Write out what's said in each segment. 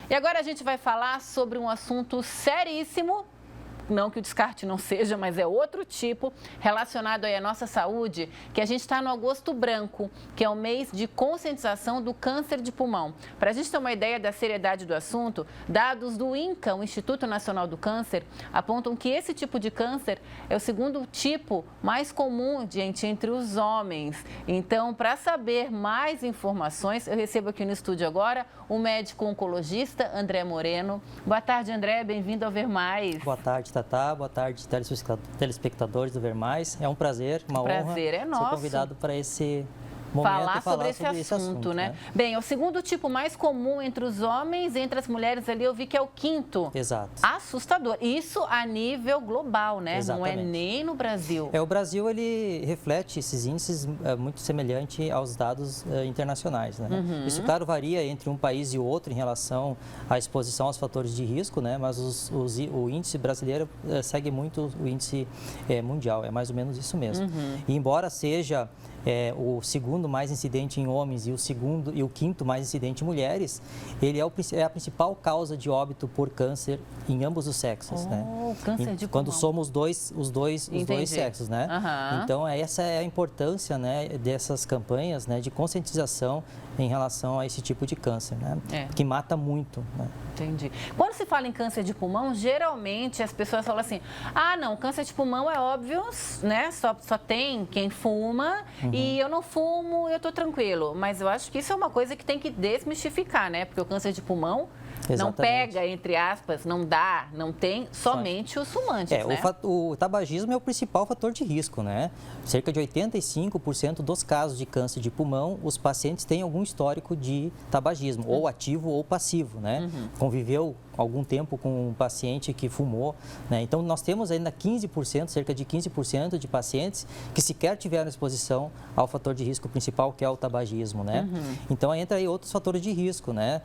E agora a gente vai falar sobre um assunto seríssimo, não que o descarte não seja, mas é outro tipo, relacionado aí à nossa saúde, que a gente está no Agosto Branco, que é o mês de conscientização do câncer de pulmão. Para a gente ter uma ideia da seriedade do assunto, dados do INCA, o Instituto Nacional do Câncer, apontam que esse tipo de câncer é o segundo tipo mais comum, gente, entre os homens. Então, para saber mais informações, eu recebo aqui no estúdio agora o médico oncologista André Moreno. Boa tarde, André, bem-vindo ao Ver Mais. Boa tarde, Tatá. Boa tarde, telespectadores do Ver Mais. É um prazer, uma honra prazer é nosso. ser convidado para esse momento falar sobre esse assunto, né? Bem, é o segundo tipo mais comum entre os homens, entre as mulheres ali, eu vi que é o quinto. Exato. Assustador. Isso a nível global, né? Exatamente. Não é nem no Brasil. O Brasil, ele reflete esses índices muito semelhante aos dados internacionais, né? Isso, claro, varia entre um país e outro em relação à exposição aos fatores de risco, né? Mas o índice brasileiro segue muito o índice mundial, é mais ou menos isso mesmo. E embora seja o segundo mais incidente em homens e o quinto mais incidente em mulheres, ele é a principal causa de óbito por câncer em ambos os sexos, né? Câncer de pulmão. Quando somos os dois sexos, né? Então, essa é a importância, né, dessas campanhas, né, de conscientização em relação a esse tipo de câncer, né? Que mata muito, né? Entendi. Quando se fala em câncer de pulmão, geralmente as pessoas falam assim, ah, não, câncer de pulmão é óbvio, né? Só tem quem fuma e eu não fumo, eu tô tranquilo. Mas eu acho que isso é uma coisa que tem que desmistificar, né? Porque o câncer de pulmão não pega, entre aspas, não tem somente os fumantes, né? O tabagismo é o principal fator de risco, né? Cerca de 85% dos casos de câncer de pulmão, os pacientes têm algum histórico de tabagismo, ou ativo ou passivo, né? Conviveu algum tempo com um paciente que fumou, né? Então, nós temos ainda 15%, cerca de 15% de pacientes que sequer tiveram exposição ao fator de risco principal, que é o tabagismo, né? Então, entra aí outros fatores de risco, né?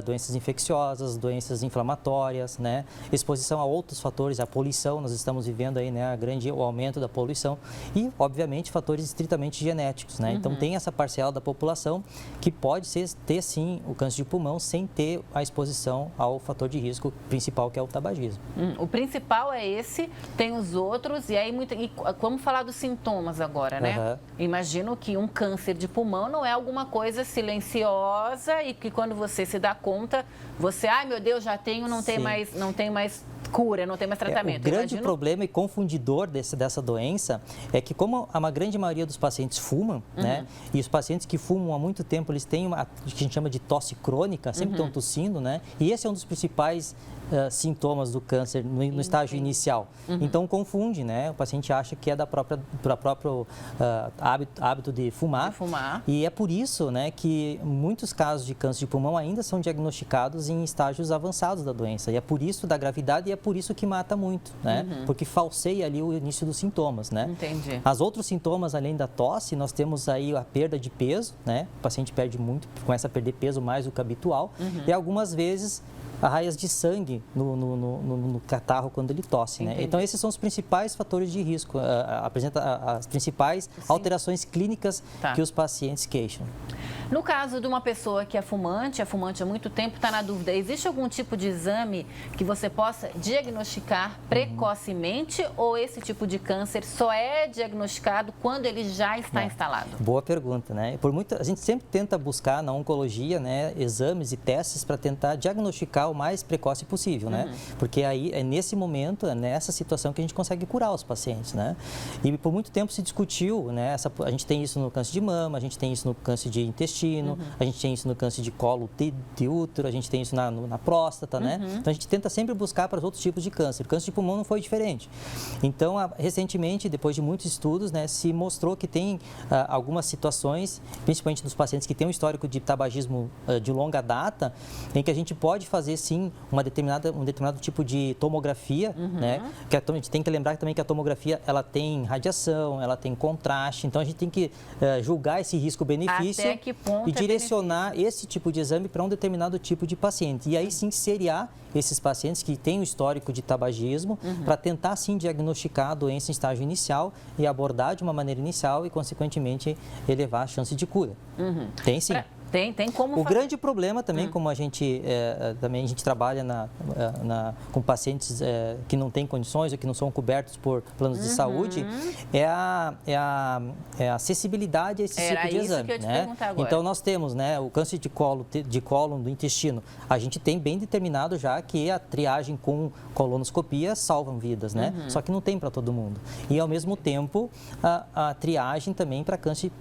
Doenças infecciosas, doenças inflamatórias, né? Exposição a outros fatores, a poluição, nós estamos vivendo aí, né, o aumento da poluição e, obviamente, fatores estritamente genéticos, né? Então, tem essa parcela da população que pode ter, sim, o câncer de pulmão sem ter a exposição ao fator de risco principal, que é o tabagismo. O principal é esse, tem os outros, e aí vamos falar dos sintomas agora, né? Imagino que um câncer de pulmão não é alguma coisa silenciosa e que quando você se dá conta, você, ai meu Deus, já tenho, não tem mais cura, não tem mais tratamento. O grande problema e confundidor dessa doença é que, como a grande maioria dos pacientes fumam, né? E os pacientes que fumam há muito tempo, eles têm o que a gente chama de tosse crônica, sempre estão tossindo, né? E esse é um dos principais sintomas do câncer no estágio inicial. Então, confunde, né? O paciente acha que é do próprio hábito de fumar. E é por isso, né, que muitos casos de câncer de pulmão ainda são diagnosticados em estágios avançados da doença. E é por isso da gravidade e é por isso que mata muito, né? Porque falseia ali o início dos sintomas, né? Entendi. Os outros sintomas, além da tosse, nós temos aí a perda de peso, né? O paciente perde muito, começa a perder peso mais do que habitual. E algumas vezes arraias de sangue no catarro quando ele tosse, né? Então, esses são os principais fatores de risco, apresenta as principais alterações clínicas que os pacientes queixam. No caso de uma pessoa que é fumante há muito tempo, está na dúvida, existe algum tipo de exame que você possa diagnosticar precocemente ou esse tipo de câncer só é diagnosticado quando ele já está instalado? Boa pergunta, né? A gente sempre tenta buscar na oncologia, né, exames e testes para tentar diagnosticar o mais precoce possível, né? Porque aí é nesse momento, é nessa situação que a gente consegue curar os pacientes, né? E por muito tempo se discutiu, né? A gente tem isso no câncer de mama, a gente tem isso no câncer de intestino, a gente tem isso no câncer de colo de útero, a gente tem isso na próstata, né? Então, a gente tenta sempre buscar para os outros tipos de câncer. O câncer de pulmão não foi diferente. Então, recentemente, depois de muitos estudos, né, se mostrou que tem algumas situações, principalmente dos pacientes que têm um histórico de tabagismo de longa data, em que a gente pode fazer, sim, um determinado tipo de tomografia, né? Que a gente tem que lembrar também que a tomografia, ela tem radiação, ela tem contraste, então a gente tem que julgar esse risco-benefício e direcionar esse tipo de exame para um determinado tipo de paciente. E aí sim seriar esses pacientes que têm um histórico de tabagismo para tentar sim diagnosticar a doença em estágio inicial e abordar de uma maneira inicial e consequentemente elevar a chance de cura. Tem sim. Tem como O fazer. grande problema também, como a gente trabalha com pacientes que não têm condições ou que não são cobertos por planos de saúde, é a acessibilidade a esse tipo de exame. Que eu ia te perguntar agora. Então, nós temos, né, o câncer de cólon do intestino. A gente tem bem determinado já que a triagem com colonoscopia salvam vidas, né? Só que não tem para todo mundo. E, ao mesmo tempo, a triagem também para câncer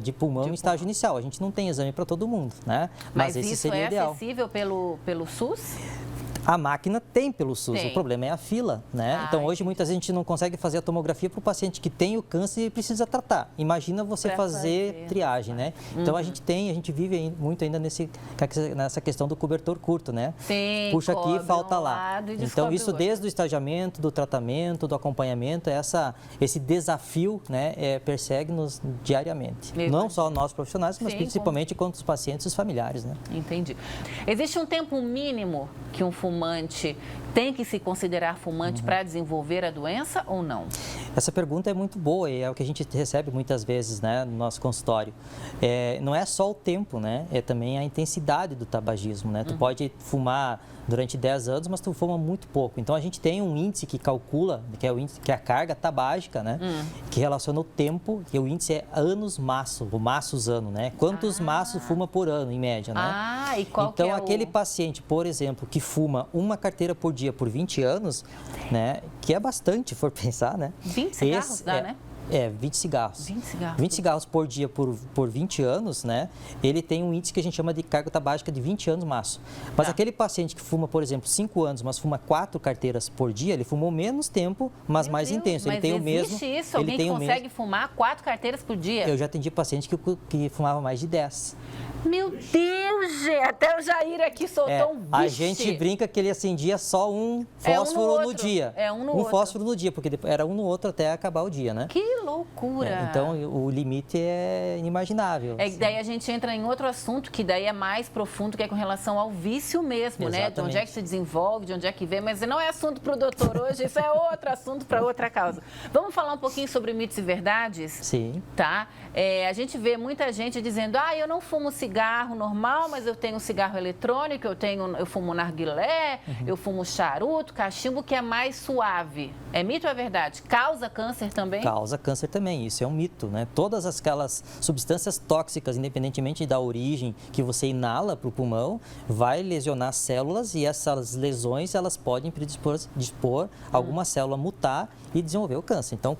de pulmão em estágio inicial. A gente não tem exame para todo mundo, né? Mas esse isso seria é ideal. acessível pelo SUS? A máquina tem pelo SUS, Tem. o problema é a fila, né? Então, hoje, muitas vezes, a gente não consegue fazer a tomografia para o paciente que tem o câncer e precisa tratar. Imagina você fazer triagem, né? Então, a gente vive muito ainda nessa questão do cobertor curto, né? Sim, puxa aqui, falta lá. Então, isso desde o estagiamento, do tratamento, do acompanhamento, esse desafio, né, persegue-nos diariamente. Não só nós profissionais, mas principalmente quanto os pacientes e os familiares, né? Entendi. Existe um tempo mínimo que um fumante tem que se considerar fumante para desenvolver a doença ou não? Essa pergunta é muito boa e é o que a gente recebe muitas vezes, né, no nosso consultório. Não é só o tempo, né? É também a intensidade do tabagismo, né? Tu pode fumar durante 10 anos, mas tu fuma muito pouco. Então, a gente tem um índice que calcula, que é o índice, que é a carga tabágica, né? Que relaciona o tempo, que o índice é anos-maço, o maços-ano, né? Quantos maços fuma por ano, em média, né? E qual então, que é aquele paciente, por exemplo, que fuma uma carteira por dia por 20 anos, né? Que é bastante, for pensar, né? 20 cigarros dá, né? 20 cigarros. 20 cigarros. 20 cigarros por dia por 20 anos, né? Ele tem um índice que a gente chama de carga tabágica de 20 anos maço. Mas aquele paciente que fuma, por exemplo, 5 anos, mas fuma 4 carteiras por dia, ele fumou menos tempo, mas mais intenso. Ele tem o mesmo. Existe isso? Alguém que consegue fumar 4 carteiras por dia? Eu já atendi paciente que fumava mais de 10. Meu Deus, gente! Até o Jair aqui soltou um bicho. A gente brinca que ele acendia só um fósforo no dia. Um fósforo no dia, porque era um no outro até acabar o dia, né? Que loucura! Então, o limite é inimaginável. Daí a gente entra em outro assunto que daí é mais profundo, que é com relação ao vício mesmo, né? De onde é que se desenvolve, de onde é que vem, mas não é assunto para o doutor hoje, isso é outro assunto para outra causa. Vamos falar um pouquinho sobre mitos e verdades? Sim. Tá? A gente vê muita gente dizendo, eu não fumo cigarro normal, mas eu tenho cigarro eletrônico, eu fumo narguilé, eu fumo charuto, cachimbo, que é mais suave. É mito ou é verdade? Causa câncer também? Causa câncer também, isso é um mito, né? Todas aquelas substâncias tóxicas, independentemente da origem que você inala para o pulmão, vai lesionar células e essas lesões, elas podem predispor alguma célula a mutar e desenvolver o câncer. Então,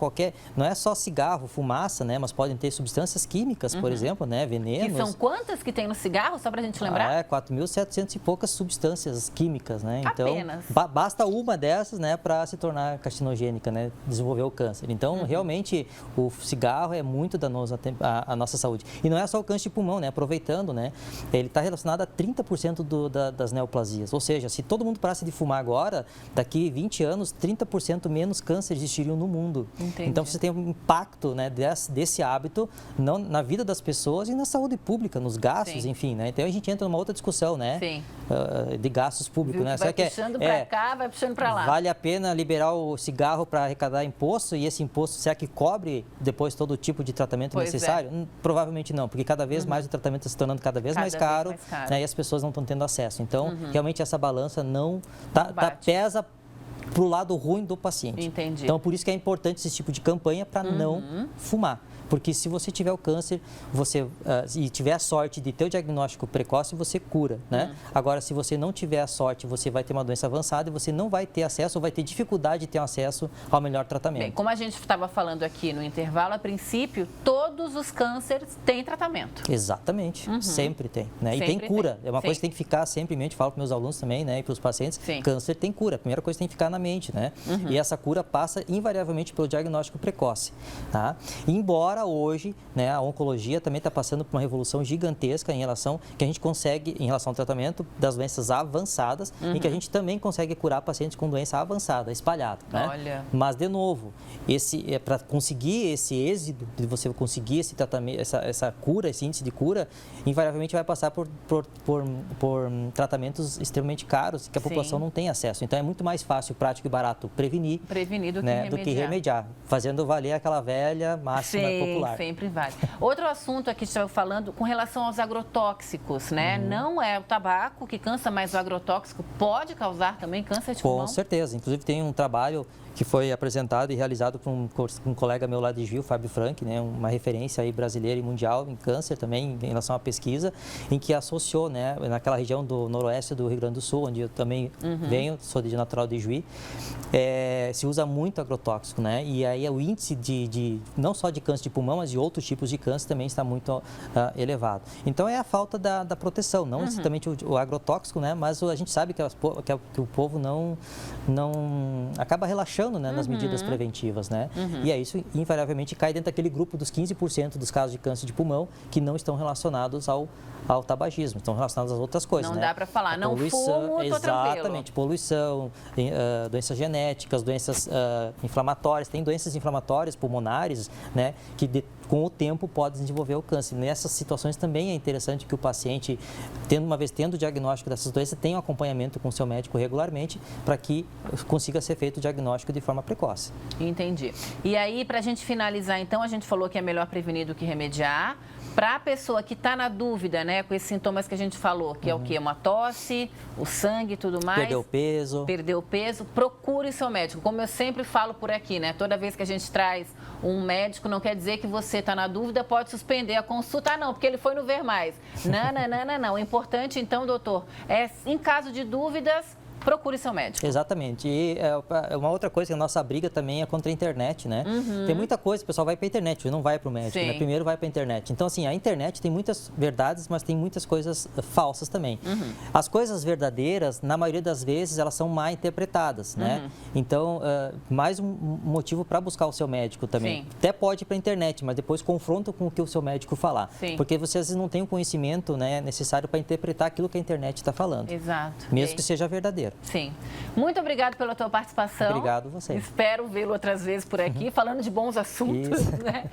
não é só cigarro, fumaça, né? Mas podem ter substâncias químicas, por exemplo, né? Venenos. E são quantas que tem no cigarro, só para a gente lembrar? 4.700 e poucas substâncias químicas, né? Então, apenas. Basta uma dessas, né, para se tornar carcinogênica, né? Desenvolver o câncer. Então, realmente, o cigarro é muito danoso à nossa saúde. E não é só o câncer de pulmão, né? Aproveitando, né? Ele está relacionado a 30% das neoplasias. Ou seja, se todo mundo parasse de fumar agora, daqui 20 anos, 30% menos câncer existiriam no mundo. Entendi. Então, você tem um impacto, né, desse hábito na vida das pessoas e na saúde pública, nos gastos, enfim, né? Então, a gente entra numa outra discussão, né? Sim. De gastos públicos, né? Vai puxando para cá, vai puxando para lá. Vale a pena liberar o cigarro para arrecadar imposto e esse imposto, será que cobre depois todo tipo de tratamento necessário? Provavelmente não, porque cada vez mais o tratamento está se tornando cada vez mais caro, né? E as pessoas não estão tendo acesso. Então, realmente essa balança não pesa para o lado ruim do paciente. Entendi. Então, por isso que é importante esse tipo de campanha para não fumar. Porque se você tiver o câncer, e tiver a sorte de ter o diagnóstico precoce, você cura, né? Agora, se você não tiver a sorte, você vai ter uma doença avançada e você não vai ter acesso ou vai ter dificuldade de ter acesso ao melhor tratamento. Bem, como a gente estava falando aqui no intervalo, a princípio, todos os cânceres têm tratamento. Exatamente, sempre tem, né? Sempre e tem cura, é uma coisa que Sim. tem que ficar sempre em mente, falo para meus alunos também, né? E para os pacientes, Sim. câncer tem cura, a primeira coisa que tem que ficar na mente, né? E essa cura passa invariavelmente pelo diagnóstico precoce, tá? Embora hoje, né, a oncologia também está passando por uma revolução gigantesca em relação ao tratamento das doenças avançadas, em que a gente também consegue curar pacientes com doença avançada, espalhada, né? Olha. Mas, de novo, para conseguir esse êxito, de você conseguir esse tratamento, essa cura, esse índice de cura, invariavelmente vai passar por tratamentos extremamente caros que a população não tem acesso. Então, é muito mais fácil para prático e barato prevenir, Prevenir do que né, remediar. do que remediar, fazendo valer aquela velha máxima popular. Sempre vale. Outro assunto aqui que estava falando com relação aos agrotóxicos, né? Não é o tabaco que cansa, mas o agrotóxico pode causar também câncer de pulmão? Com certeza. Inclusive tem um trabalho que foi apresentado e realizado por um colega meu lá de Gil, Fábio Frank, né, uma referência aí brasileira e mundial em câncer também, em relação à pesquisa, em que associou, né, naquela região do noroeste do Rio Grande do Sul, onde eu também venho, sou de natural de Juí, se usa muito agrotóxico, né, e aí o índice não só de câncer de pulmão, mas de outros tipos de câncer também está muito elevado. Então é a falta da proteção, não necessariamente o agrotóxico, né, mas a gente sabe que o povo não acaba relaxando, né, nas medidas preventivas, né? E aí isso invariavelmente cai dentro daquele grupo dos 15% dos casos de câncer de pulmão que não estão relacionados ao tabagismo, estão relacionados às outras coisas, não né? dá para falar, não fumo, tô exatamente, poluição, doenças genéticas, doenças inflamatórias, tem doenças inflamatórias pulmonares, né, que com o tempo pode desenvolver o câncer. Nessas situações também é interessante que o paciente, uma vez tendo o diagnóstico dessas doenças, tenha um acompanhamento com o seu médico regularmente para que consiga ser feito o diagnóstico de forma precoce. Entendi. E aí, para a gente finalizar, então, a gente falou que é melhor prevenir do que remediar. Para a pessoa que está na dúvida, né, com esses sintomas que a gente falou, que é o quê? Uma tosse, o sangue e tudo mais. Perdeu o peso, procure seu médico. Como eu sempre falo por aqui, né, toda vez que a gente traz um médico, não quer dizer que você está na dúvida, pode suspender a consulta, não, porque ele foi no Ver Mais. Não. O importante, então, doutor, é, em caso de dúvidas, procure seu médico. Exatamente. E uma outra coisa que a nossa briga também é contra a internet, né? Tem muita coisa, o pessoal vai para a internet, não vai para o médico, né? Primeiro vai para a internet. Então, assim, a internet tem muitas verdades, mas tem muitas coisas falsas também. As coisas verdadeiras, na maioria das vezes, elas são mal interpretadas, né? Então, mais um motivo para buscar o seu médico também. Até pode ir para a internet, mas depois confronta com o que o seu médico falar. Porque você, às vezes, não tem o conhecimento, né, necessário para interpretar aquilo que a internet está falando. Exato. Mesmo que seja verdadeiro. Sim. Muito obrigado pela tua participação. Obrigado a você. Espero vê-lo outras vezes por aqui, falando de bons assuntos, né?